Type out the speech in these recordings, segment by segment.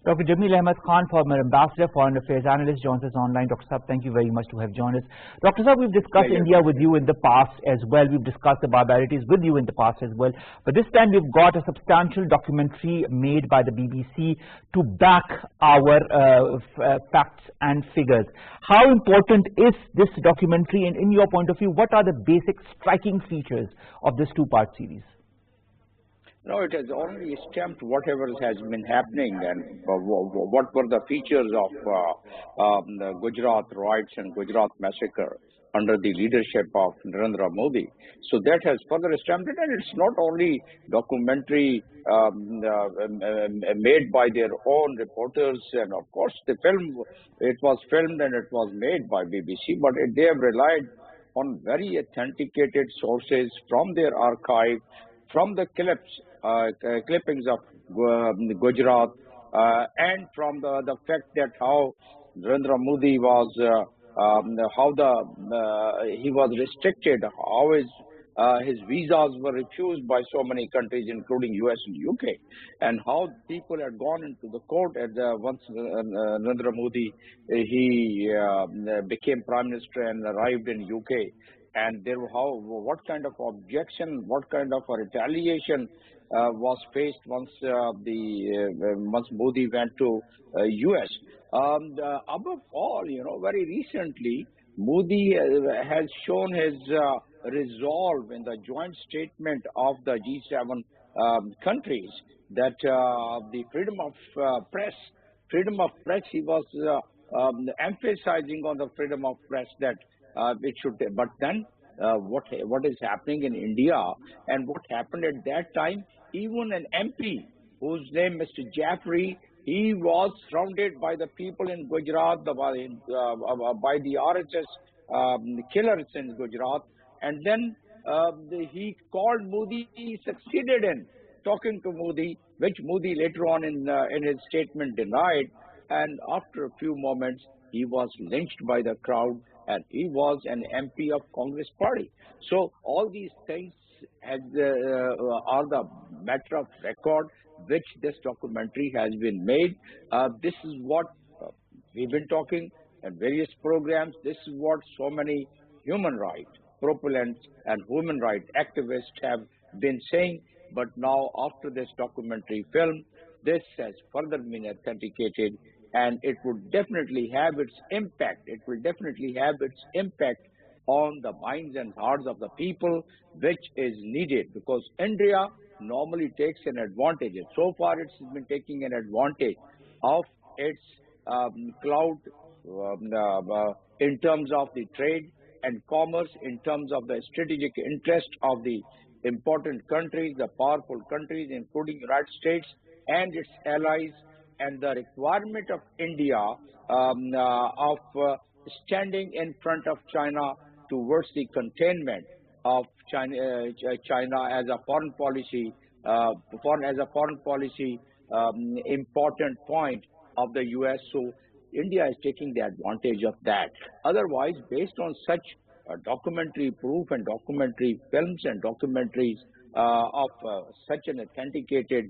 Dr. Jamil Ahmed Khan, former Ambassador, Foreign Affairs Analyst, joins us online. Dr. Saab, thank you very much to have joined us. Dr. Saab, we've discussed India with you in the past as well. We've discussed the barbarities with you in the past as well. But this time we've got a substantial documentary made by the BBC to back our facts and figures. How important is this documentary, and in your point of view, what are the basic striking features of this two-part series? No, it has already stamped whatever has been happening and what were the features of the Gujarat riots and Gujarat massacre under the leadership of Narendra Modi. So that has further stamped it, and it's not only documentary made by their own reporters, and of course it was filmed and it was made by BBC, but they have relied on very authenticated sources from their archive, from the clippings of Gujarat, and from the fact that how Narendra Modi was, he was restricted, how his visas were refused by so many countries, including US and UK, and how people had gone into the court once Narendra Modi became Prime Minister and arrived in UK. And what kind of objection, what kind of retaliation was faced once Modi went to US. Above all, very recently, Modi has shown his resolve in the joint statement of the G7 countries that the freedom of press, he was emphasizing on the freedom of press that it should, but then what is happening in India and what happened at that time, even an MP whose name Mr. Jaffrey, he was surrounded by the people in Gujarat, by the RSS killers in Gujarat, and then he called Modi, he succeeded in talking to Modi, which Modi later on in his statement denied, and after a few moments he was lynched by the crowd, and he was an MP of Congress party. So all these things are the matter of record which this documentary has been made. This is what we've been talking in various programs. This is what so many human rights proponents and human rights activists have been saying. But now, after this documentary film, this has further been authenticated, and it would definitely have its impact. It will definitely have its impact on the minds and hearts of the people, which is needed, because India normally takes an advantage. And so far, it's been taking an advantage of its clout in terms of the trade and commerce, in terms of the strategic interest of the important countries, the powerful countries, including United States and its allies, and the requirement of India of standing in front of China towards the containment of China as a foreign policy, important point of the US. So India is taking the advantage of that. Otherwise, based on such documentary proof and documentary films and documentaries of such an authenticated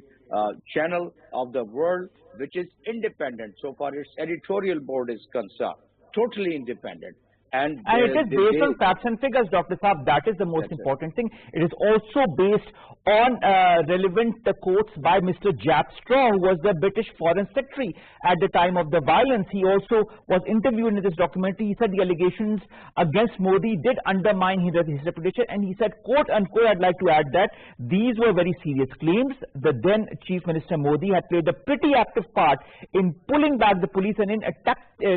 channel of the world, which is independent so far its editorial board is concerned, totally independent. And it is based on facts and figures, Dr. Saab. That is the most important thing. It is also based on relevant quotes by Mr. Jack Straw, who was the British Foreign Secretary at the time of the violence. He also was interviewed in this documentary. He said the allegations against Modi did undermine his reputation, and he said, quote unquote, I'd like to add that these were very serious claims. The then Chief Minister Modi had played a pretty active part in pulling back the police and in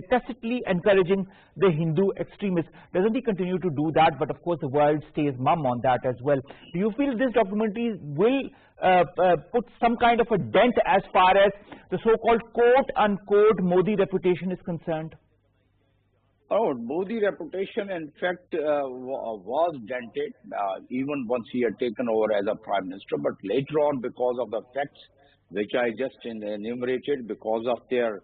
tacitly encouraging the Hindu extremists. Doesn't he continue to do that? But of course the world stays mum on that as well. Do you feel this documentary will put some kind of a dent as far as the so-called quote-unquote Modi reputation is concerned? Oh, Modi reputation, in fact, was dented even once he had taken over as a Prime Minister. But later on, because of the facts which I just enumerated, because of their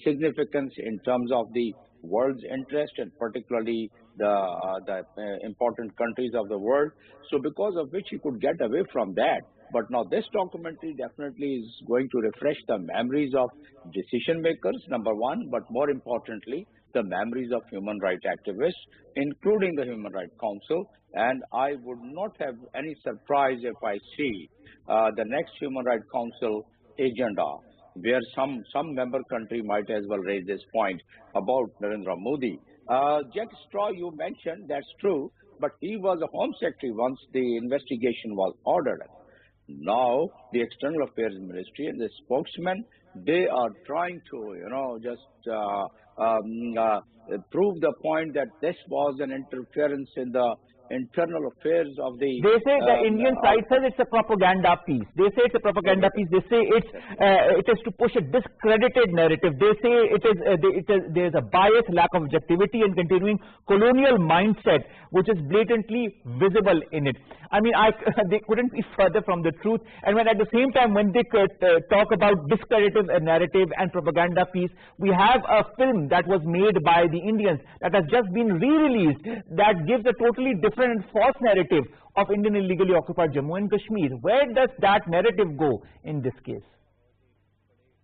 significance in terms of the world's interest, and particularly the important countries of the world. So because of which he could get away from that. But now this documentary definitely is going to refresh the memories of decision makers, number one, but more importantly, the memories of human rights activists, including the Human Rights Council. And I would not have any surprise if I see the next Human Rights Council agenda, where some member country might as well raise this point about Narendra Modi. Jack Straw, you mentioned, that's true, but he was a Home Secretary once the investigation was ordered. Now, the External Affairs Ministry and the spokesman, they are trying to, just prove the point that this was an interference in the internal affairs of the... They say the Indian side says it's a propaganda piece. They say it's a propaganda piece. They say it is to push a discredited narrative. They say there's a bias, lack of objectivity, and continuing colonial mindset, which is blatantly visible in it. I mean, they couldn't be further from the truth. And when at the same time, when they talk about discredited narrative and propaganda piece, we have a film that was made by the Indians that has just been re-released that gives a totally different and false narrative of Indian illegally occupied Jammu and Kashmir. Where does that narrative go in this case?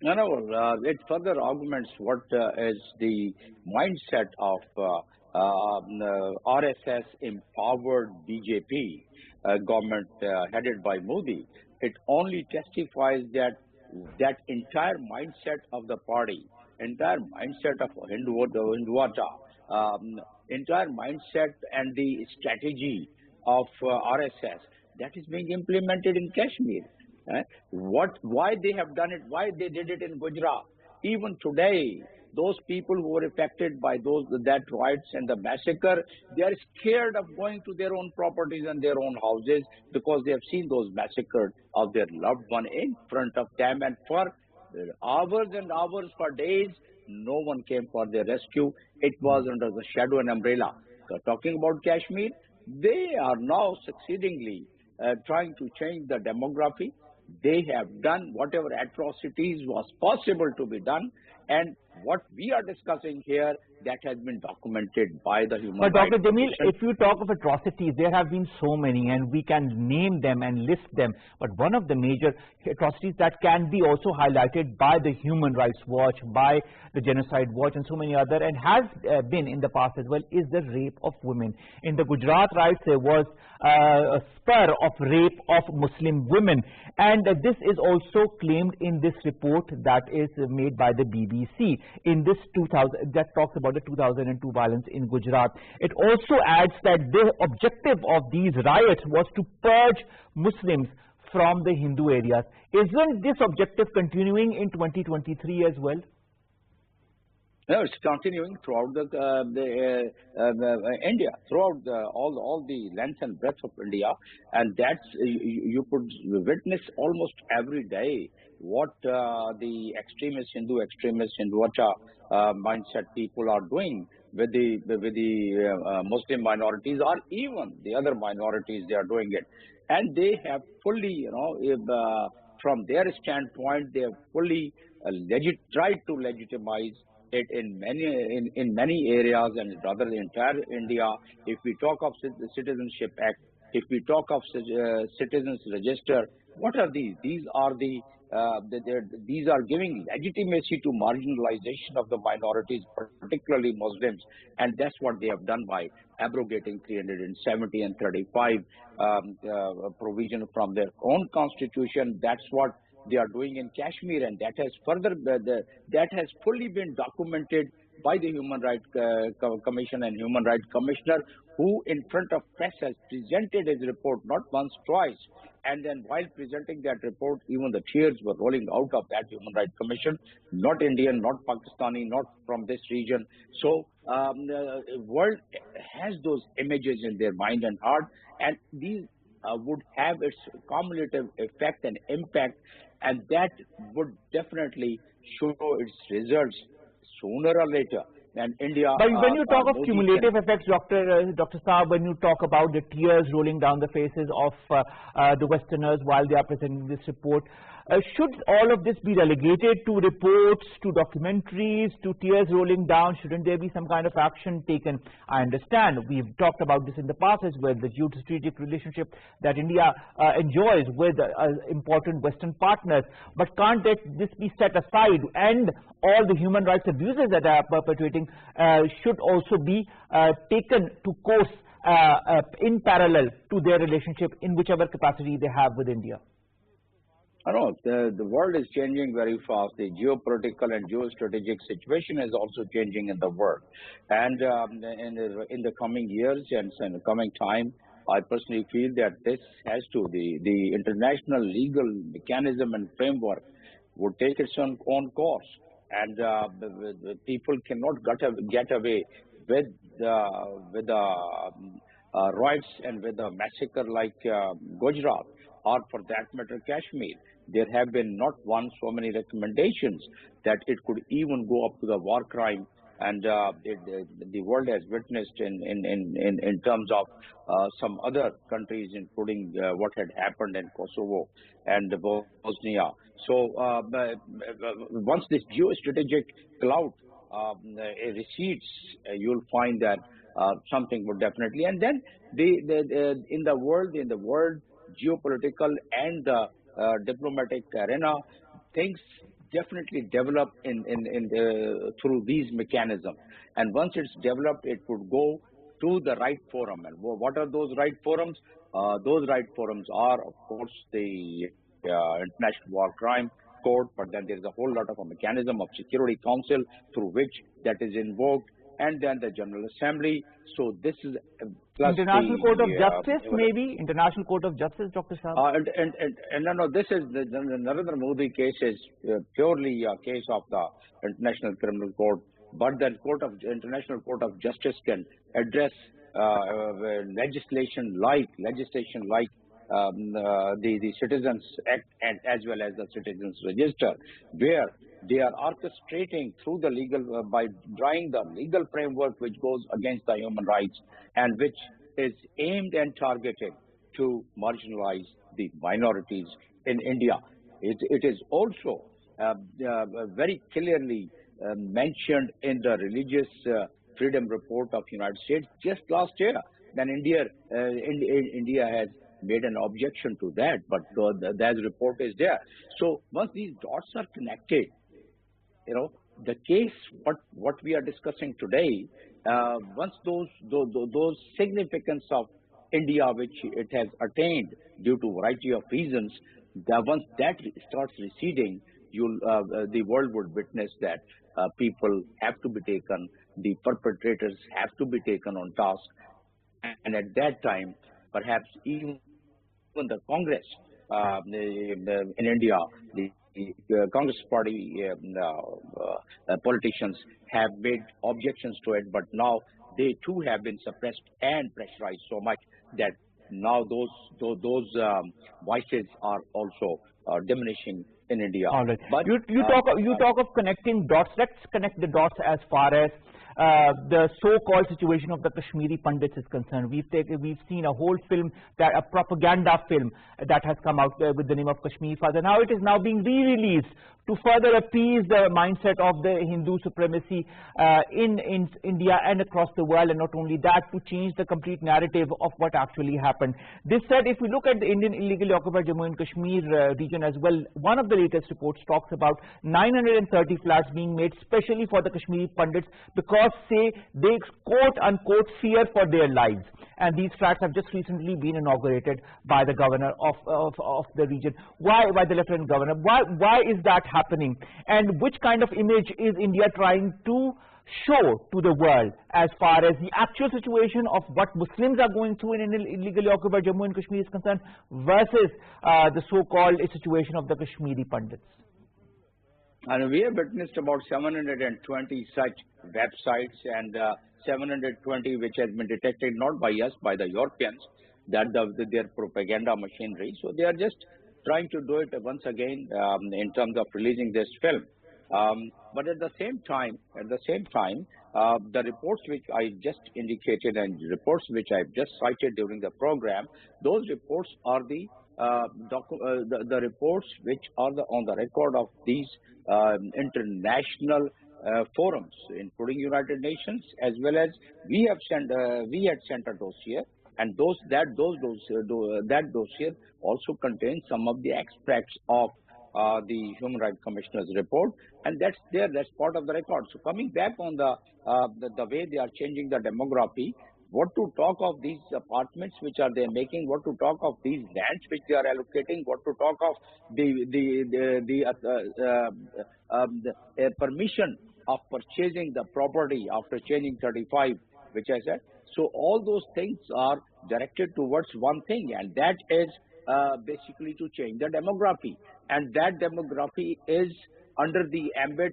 It further augments what is the mindset of RSS empowered BJP government headed by Modi. It only testifies that entire mindset of the party, entire mindset of Hindutva, entire mindset and the strategy of RSS that is being implemented in Kashmir. Why they have done it, why they did it in Gujarat. Even today, those people who were affected by that riots and the massacre, they are scared of going to their own properties and their own houses because they have seen those massacred of their loved one in front of them, and for hours and hours, for days, no one came for their rescue. It was under the shadow and umbrella. So talking about Kashmir, they are now succeedingly trying to change the demography. They have done whatever atrocities was possible to be done, and what we are discussing here, that has been documented by the Human Rights But Dr. Jamil, Commission. if you talk of atrocities, there have been so many and we can name them and list them. But one of the major atrocities that can be also highlighted by the Human Rights Watch, by the Genocide Watch and so many other, and has been in the past as well, is the rape of women. In the Gujarat riots, there was a spur of rape of Muslim women. And this is also claimed in this report that is made by the BBC in this 2000, that talks about the 2002 violence in Gujarat. It also adds that the objective of these riots was to purge Muslims from the Hindu areas. Isn't this objective continuing in 2023 as well? No, it's continuing throughout India, throughout all the length and breadth of India, and that's you could witness almost every day what the Hindu extremist Hindutva mindset people are doing with the Muslim minorities, or even the other minorities. They are doing it, and they have fully, from their standpoint, they have fully tried to legitimize it in many areas, and rather the entire India. If we talk of the Citizenship Act, if we talk of Citizens Register, what are these? These are these are giving legitimacy to marginalization of the minorities, particularly Muslims, and that's what they have done by abrogating 370 and 35 provision from their own constitution. That's what they are doing in Kashmir, and that has that has fully been documented by the Human Rights Commission and Human Rights Commissioner, who in front of press has presented his report not once, twice. And then while presenting that report, even the tears were rolling out of that Human Rights Commission, not Indian, not Pakistani, not from this region. So the world has those images in their mind and heart, and these would have its cumulative effect and impact, and that would definitely show its results sooner or later. and India. But when you talk of Modi cumulative effects, Dr. Saab, when you talk about the tears rolling down the faces of the Westerners while they are presenting this report, should all of this be relegated to reports, to documentaries, to tears rolling down? Shouldn't there be some kind of action taken? I understand we've talked about this in the past as well, the geostrategic relationship that India enjoys with important Western partners. But can't this be set aside, and all the human rights abuses that are perpetuating should also be taken to course in parallel to their relationship in whichever capacity they have with India? I know the world is changing very fast. The geopolitical and geostrategic situation is also changing in the world. And in the coming years and in the coming time, I personally feel that this has to, the international legal mechanism and framework would take its own course. And the people cannot get away with riots and with a massacre like Gujarat, or for that matter Kashmir. There have been not one so many recommendations that it could even go up to the war crime, and the world has witnessed in terms of some other countries, including what had happened in Kosovo and Bosnia. So once this geostrategic cloud recedes, you'll find that something would definitely, and then in the world geopolitical and the diplomatic arena, things definitely develop through these mechanisms. And once it's developed, it would go to the right forum. And what are those right forums? Those right forums are, of course, the International War Crime Court, but then there's a whole lot of a mechanism of Security Council through which that is invoked, and then the General Assembly. So this is plus International Court of Justice, maybe International Court of Justice, Dr. Saab. No, this is the Narendra Modi case is purely a case of the International Criminal Court, but the International Court of Justice can address legislation like the Citizens Act and as well as the Citizens Register, where they are orchestrating through the legal, by drawing the legal framework which goes against the human rights and which is aimed and targeted to marginalize the minorities in India. It is also very clearly mentioned in the Religious Freedom Report of United States just last year. Then India has made an objection to that, but that report is there. So once these dots are connected, the case what we are discussing today, once those significance of India which it has attained due to a variety of reasons, once that starts receding, the world would witness that people have to be taken, the perpetrators have to be taken on task, and at that time, perhaps even the Congress in India, the Congress party politicians have made objections to it, but now they too have been suppressed and pressurized so much that now those voices are also diminishing in India. All right. But you talk of connecting dots. Let's connect the dots as far as the so-called situation of the Kashmiri Pandits is concerned. We've seen a whole film, a propaganda film that has come out with the name of Kashmir Father. Now it is being re-released to further appease the mindset of the Hindu supremacy in India and across the world, and not only that, to change the complete narrative of what actually happened. This said, if we look at the Indian illegally occupied Jammu and Kashmir region as well, one of the latest reports talks about 930 flats being made specially for the Kashmiri Pandits because, say, they quote-unquote fear for their lives. And these flats have just recently been inaugurated by the governor of the region. Why? By the lieutenant governor. Why is that happening? And which kind of image is India trying to show to the world as far as the actual situation of what Muslims are going through in illegally occupied Jammu and Kashmir is concerned versus the so-called situation of the Kashmiri Pandits? And we have witnessed about 720 such websites, and 720 which has been detected not by us, by the Europeans, that their propaganda machinery. So they are just trying to do it once again in terms of releasing this film. But at the same time, the reports which I just indicated and reports which I've just cited during the program, those reports are the reports which are on the record of these international forums, including United Nations, as well as we had sent a dossier, and that dossier also contains some of the extracts of the Human Rights Commissioner's report, and that's part of the record. So coming back on the way they are changing the demography, what to talk of these apartments which are they making, what to talk of these lands which they are allocating, what to talk of the permission of purchasing the property after changing 35, which I said. So all those things are directed towards one thing, and that is basically to change the demography. And that demography is under the ambit,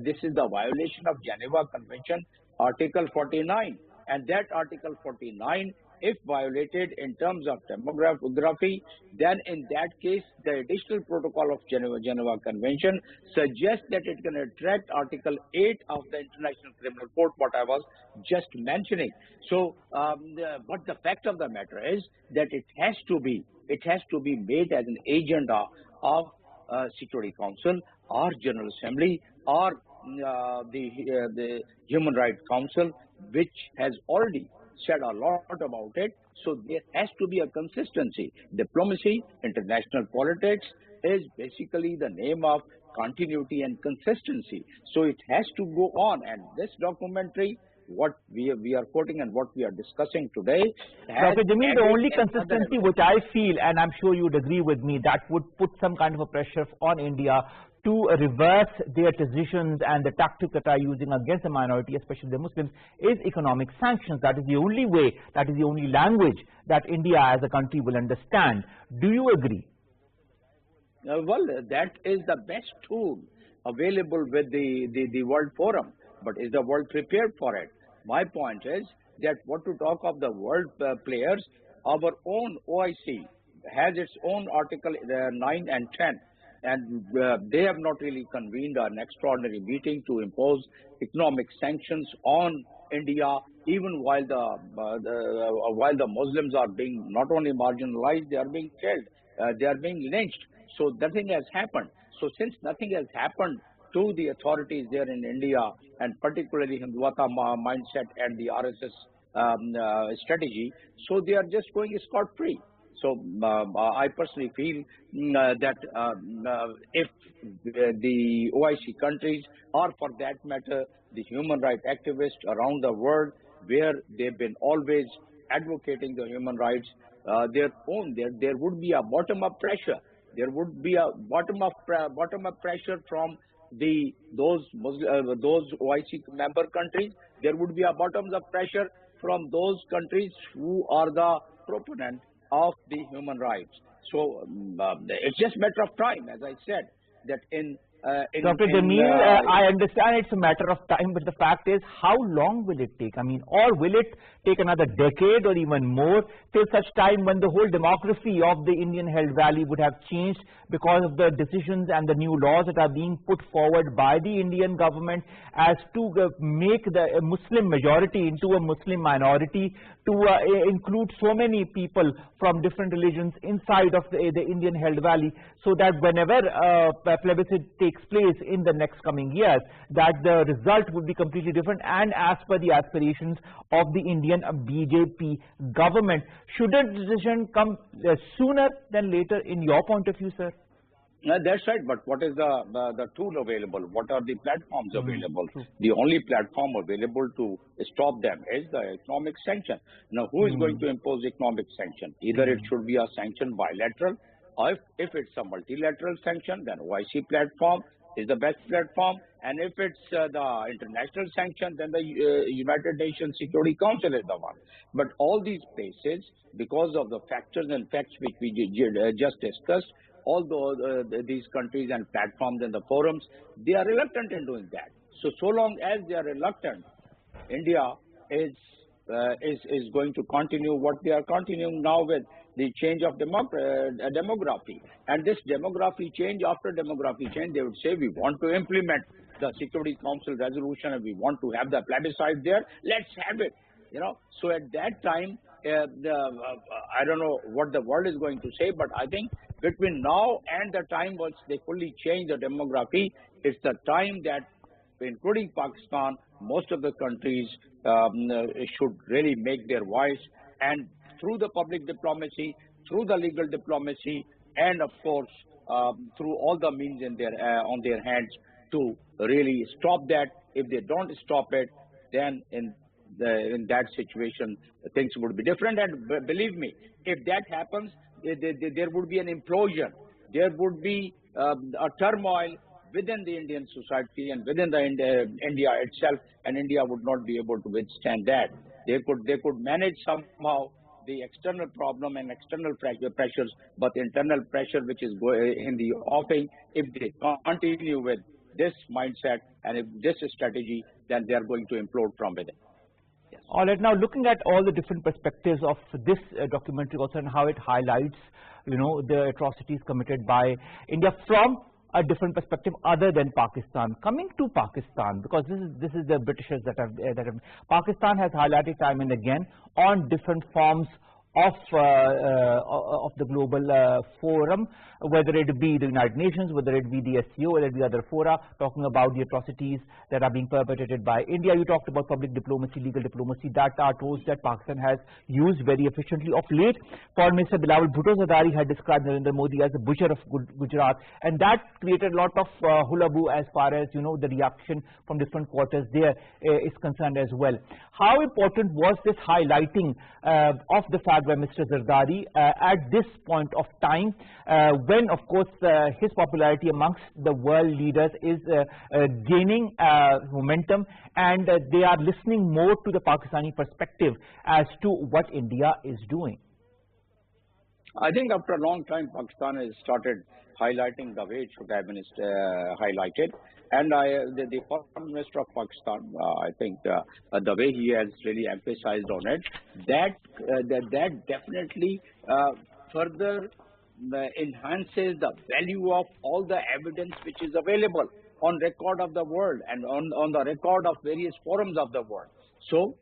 this is the violation of Geneva Convention, Article 49. And that Article 49, if violated in terms of demography, then in that case, the additional protocol of Geneva Convention suggests that it can attract Article 8 of the International Criminal Court, what I was just mentioning. So, but the fact of the matter is that it has to be made as an agenda of Security Council or General Assembly or the Human Rights Council, which has already said a lot about it. So there has to be a consistency. Diplomacy, international politics is basically the name of continuity and consistency. So it has to go on. And this documentary, what we are quoting and what we are discussing today, Dr. Jamil, the only consistency which I feel, and I'm sure you would agree with me, that would put some kind of a pressure on India to reverse their decisions and the tactics that are using against the minority, especially the Muslims, is economic sanctions. That is the only way, that is the only language that India as a country will understand. Do you agree? Well, that is the best tool available with the World Forum. But is the world prepared for it? My point is that what to talk of the world players, our own OIC has its own Article 9 and 10. And they have not really convened an extraordinary meeting to impose economic sanctions on India, even while the Muslims are being not only marginalized, they are being killed, they are being lynched. So nothing has happened. So since nothing has happened to the authorities there in India, and particularly Hindutva mindset and the RSS strategy, so they are just going scot-free. So I personally feel that if the OIC countries, or for that matter, the human rights activists around the world, where they've been always advocating the human rights, there would be a bottom-up pressure. There would be a bottom-up pressure from those OIC member countries. There would be a bottoms-up pressure from those countries who are the proponent of the human rights. So it's just a matter of time, as I said, that Dr. Jamil, I understand it's a matter of time, but the fact is, how long will it take? I mean, or will it take another decade or even more till such time when the whole demography of the Indian held valley would have changed because of the decisions and the new laws that are being put forward by the Indian government as to make the Muslim majority into a Muslim minority, to include so many people from different religions inside of the Indian held valley, so that whenever plebiscite takes place in the next coming years, that the result would be completely different and as per the aspirations of the Indian BJP government. Shouldn't the decision come sooner than later in your point of view, sir? That's right, but what is the tool available? What are the platforms available? The only platform available to stop them is the economic sanction. Now, who is going to impose economic sanction? Either it should be a sanction bilateral, or if it's a multilateral sanction, then OIC platform is the best platform. And if it's the international sanction, then the United Nations Security Council is the one. But all these places, because of the factors and facts which we just discussed, although these countries and platforms and the forums, they are reluctant in doing that. So long as they are reluctant, India is going to continue what they are continuing now with the change of demography. And this demography change, after demography change, they would say we want to implement the Security Council resolution and we want to have the plebiscite there, let's have it. So at that time, I don't know what the world is going to say, but I think between now and the time once they fully change the demography, it's the time that, including Pakistan, most of the countries should really make their voice, and through the public diplomacy, through the legal diplomacy, and of course through all the means in on their hands to really stop that. If they don't stop it, then in that situation things would be different. And believe me, if that happens, there would be an implosion. There would be a turmoil within the Indian society and within the India itself, and India would not be able to withstand that. They could manage somehow the external problem and external pressures, but internal pressure which is in the offing, if they continue with this mindset and if this strategy, then they are going to implode from within. Yes. All right, now looking at all the different perspectives of this documentary also, and how it highlights, the atrocities committed by India from a different perspective other than Pakistan. Coming to Pakistan, because this is the Britishers that have Pakistan has highlighted time and again on different forms of the global forum, whether it be the United Nations, whether it be the SCO, whether it be other fora, talking about the atrocities that are being perpetrated by India. You talked about public diplomacy, legal diplomacy, that are tools that Pakistan has used very efficiently. Of late, Foreign Minister Bilawal Bhutto Zardari had described Narendra Modi as the butcher of Gujarat, and that created a lot of hullabaloo as far as the reaction from different quarters there is concerned as well. How important was this highlighting of the fact by Mr. Zardari at this point of time, when of course his popularity amongst the world leaders is gaining momentum, and they are listening more to the Pakistani perspective as to what India is doing? I think after a long time, Pakistan has started highlighting the way it should have been highlighted. And the Foreign Minister of Pakistan, I think the way he has really emphasized on it, that definitely further enhances the value of all the evidence which is available on record of the world and on the record of various forums of the world. So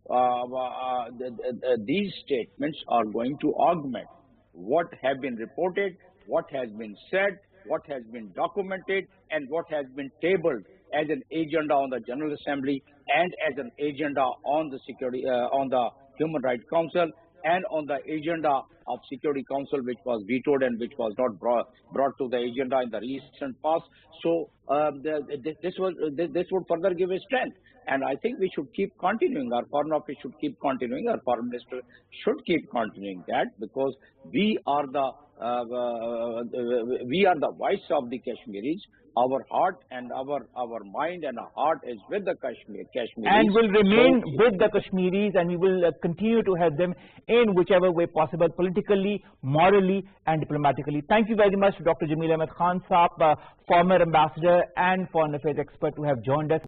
these statements are going to augment what have been reported, what has been said, what has been documented, and what has been tabled as an agenda on the General Assembly and as an agenda on the on the Human Rights Council and on the agenda of Security Council, which was vetoed and which was not brought to the agenda in the recent past. So this would further give a strength. And I think we should keep continuing. Our Foreign Office should keep continuing. Our Foreign Minister should keep continuing that, because we are the voice of the Kashmiris. Our heart and our mind and our heart is with the Kashmiris. And will remain with the Kashmiris, and we will continue to help them in whichever way possible, politically, morally, and diplomatically. Thank you very much, Dr. Jamil Ahmed Khan Saab, former ambassador and foreign affairs expert, who have joined us.